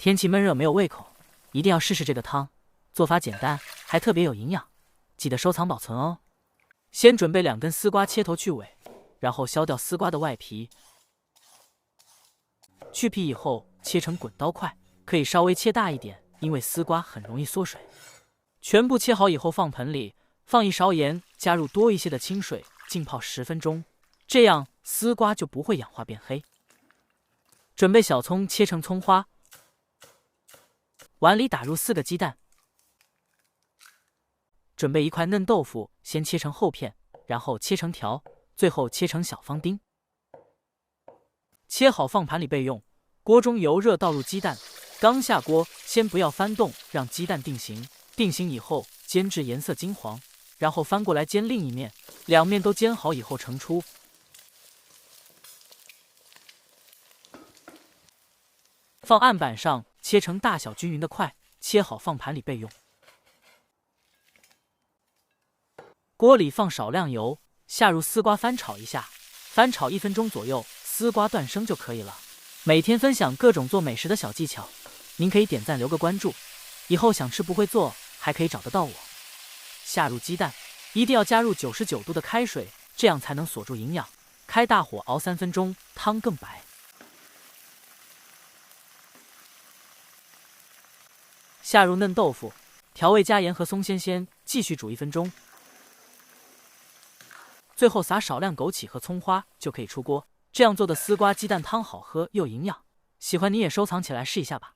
天气闷热没有胃口，一定要试试这个汤。做法简单，还特别有营养，记得收藏保存哦。先准备2根丝瓜，切头去尾，然后削掉丝瓜的外皮。去皮以后切成滚刀块，可以稍微切大一点，因为丝瓜很容易缩水。全部切好以后放盆里，放1勺盐，加入多一些的清水，浸泡10分钟，这样丝瓜就不会氧化变黑。准备小葱，切成葱花。碗里打入4个鸡蛋。准备1块嫩豆腐，先切成厚片，然后切成条，最后切成小方丁。切好放盘里备用。锅中油热，倒入鸡蛋，刚下锅，先不要翻动，让鸡蛋定型。定型以后，煎至颜色金黄，然后翻过来煎另一面，2面都煎好以后盛出。放案板上，切成大小均匀的块，切好放盘里备用。锅里放少量油，下入丝瓜翻炒一下，翻炒1分钟左右，丝瓜断生就可以了。每天分享各种做美食的小技巧，您可以点赞留个关注，以后想吃不会做还可以找得到我。下入鸡蛋，一定要加入99度的开水，这样才能锁住营养。开大火熬3分钟，汤更白。下入嫩豆腐，调味加盐和松鲜鲜，继续煮1分钟。最后撒少量枸杞和葱花就可以出锅。这样做的丝瓜鸡蛋汤好喝又营养，喜欢你也收藏起来试一下吧。